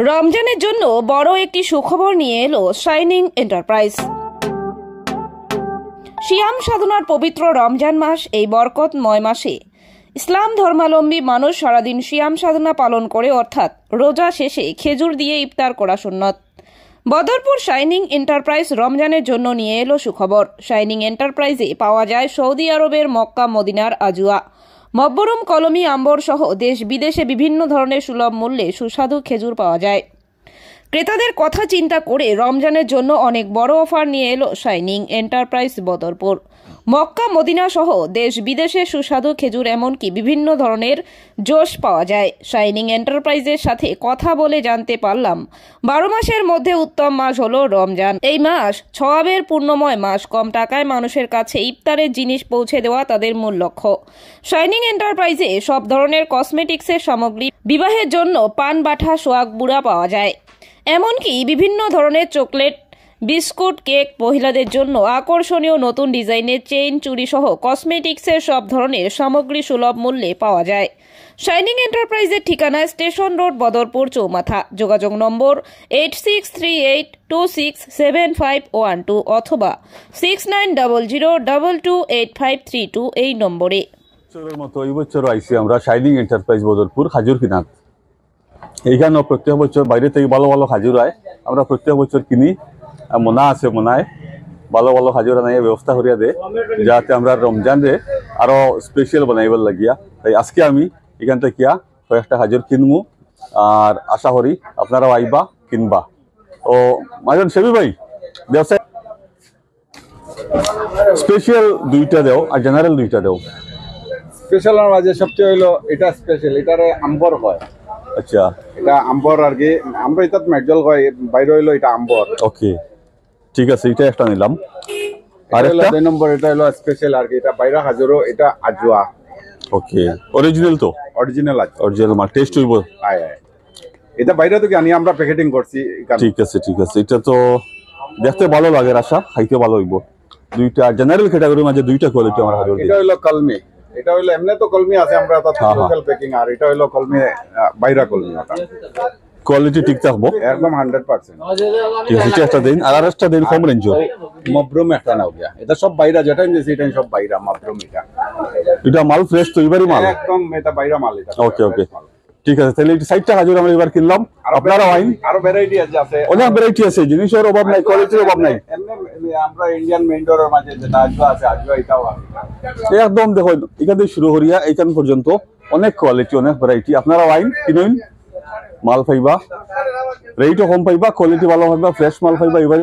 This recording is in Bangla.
রমজানের জন্য বড় একটি সুখবর নিয়ে এলো শাইনিং এন্টারপ্রাইজ। সিয়াম সাধনার পবিত্র রমজান মাস, এই বরকতময় মাসে ইসলাম ধর্মাবলম্বী মানুষ সারাদিন সিয়াম সাধনা পালন করে, অর্থাৎ রোজা শেষে খেজুর দিয়ে ইফতার করা সুন্নত। বদরপুর শাইনিং এন্টারপ্রাইজ রমজানের জন্য নিয়ে এলো সুখবর। শাইনিং এন্টারপ্রাইজে পাওয়া যায় সৌদি আরবের মক্কা মদিনার আজুয়া, মব্বরুম, কলমি, আম্বর সহ দেশ বিদেশে বিভিন্ন ধরনের সুলভ মূল্যে সুস্বাদু খেজুর পাওয়া যায়। ক্রেতাদের কথা চিন্তা করে রমজানের জন্য অনেক বড় অফার নিয়ে এলো Shining Enterprise Badarpur. Mecca Medina সহ দেশ বিদেশে সুস্বাদু খেজুর, এমনকি বিভিন্ন ধরনের জোশ পাওয়া যায়। শাইনিং এন্টারপ্রাইজের সাথে কথা বলে জানতে পারলাম 12 মাসের মধ্যে উত্তম মাস হলো রমজান। এই মাস সওয়াবের পূর্ণময় মাস। কম টাকায় মানুষের কাছে ইফতারের জিনিস পৌঁছে দেওয়া তাদের মূল লক্ষ্য। শাইনিং এন্টারপ্রাইজে সব ধরনের কসমেটিক্সের সামগ্রী, বিবাহের জন্য পান, বাটা, সোয়াগ বুড়া পাওয়া যায়, এমনকি বিভিন্ন ধরনের চকলেট, বিস্কুট, কেক, মহিলাদের জন্য আকর্ষণীয় নতুন ডিজাইনের চেইন, চুড়ি সহ কসমেটিক্সের সব ধরনের সামগ্রী সুলভ মূল্যে পাওয়া যায়। শাইনিং এন্টারপ্রাইজের ঠিকানা স্টেশন রোড, বদরপুর চৌমাথা। যোগাযোগ নম্বর 8638267512 অথবা 6900228532 এই নম্বরে। মতো এই বছর আইসি আমরা শাইনিং এন্টারপ্রাইজ বদরপুর খাজুর কিনাত। এইখানে প্রত্যেক বছর বাইরে থেকে ভালো ভালো খাজুর হয়, আমরা প্রত্যেক বছর কিনি। মোনা আছে, মোনায় ভালো ভালো খাজুর আনাই ব্যবস্থা করিয়া দে, যাতে আমরা রমজান রে আরো স্পেশাল বানাইবার লাগিয়া। তাই আজকে আমি এখান থেকে কয়েকটা খাজুর কিনবো, আর আশা করি আপনারাও আইবা, কিনবা। ও মাজন সেবি ভাই, ব্যবসায় স্পেশাল দুইটা দেও আর জেনারেল দুইটা দেও। স্পেশালের মাঝে সবচেয়ে হইলো এটা স্পেশাল, এটারে আম্বর হয়। আচ্ছা, এটা আম্বর আর কি, আমরা এটা মেজল হয়, বাইরে হইলো এটা আম্বর। ওকে, ঠিক আছে, এটা একটা নিলাম। আর একটা 2 নম্বর এটা হলো স্পেশাল আর কি, এটা বাইরা হাজরো, এটা আজওয়া। ওকে, অরিজিনাল তো? অরিজিনাল আছে, অরিজিনাল মাল টেস্ট হইব। আয় আয়, এটা বাইরে থেকে আনি আমরা প্যাকেটিং করছি। ঠিক আছে, ঠিক আছে, এটা তো দেখতে ভালো লাগে, আশা খাইতে ভালো হইব। দুইটা জেনারেল ক্যাটাগরির মাঝে দুইটা কোয়ালিটি আমরা হাজার। এটা হলো কলমি, এটা হলো এমনি তো কলমি আছে আমরা তাতে স্পেশাল প্যাকিং, আর এটা হলো কলমি বাইরা কলমি। এটা কোয়ালিটি ঠিক থাকবো একদম 100%। ঠিক আছে, একটা দিন আর একটা দিন কম রেঞ্জ। মবরুম একটা নাও গিয়া, এটা সব বাইরা, যেটা নিয়েছি এটা সব বাইরা মবরুম। এটা মাল ফ্রেশ তো, এবারই মাল একদম, এটা বাইরা মাল এটা। ওকে ওকে, ঠিক আছে, তাহলে এই 60টা খাজুর আমরা এবার কিনলাম। আপনারা আইন, আরো ভ্যারাইটি আছে, অনেক ভ্যারাইটি আছে, জিনিসের অভাব নাই, কোয়ালিটির অভাব নাই। আমরা ইন্ডিয়ান মেন্ডরের মাঝে যেটা আজওয়া আছে, আজওয়া এটাও আছে একদম। দেখুন, এখান থেকে শুরু করিয়া এইখান পর্যন্ত অনেক কোয়ালিটি, অনেক ভ্যারাইটি। আপনারা আইন, কিনুন, মাল পাইবা, রেটও কম পাইবা, কোয়ালিটি ভালো পাইবা, ফ্রেশ মাল পাইবা। এবার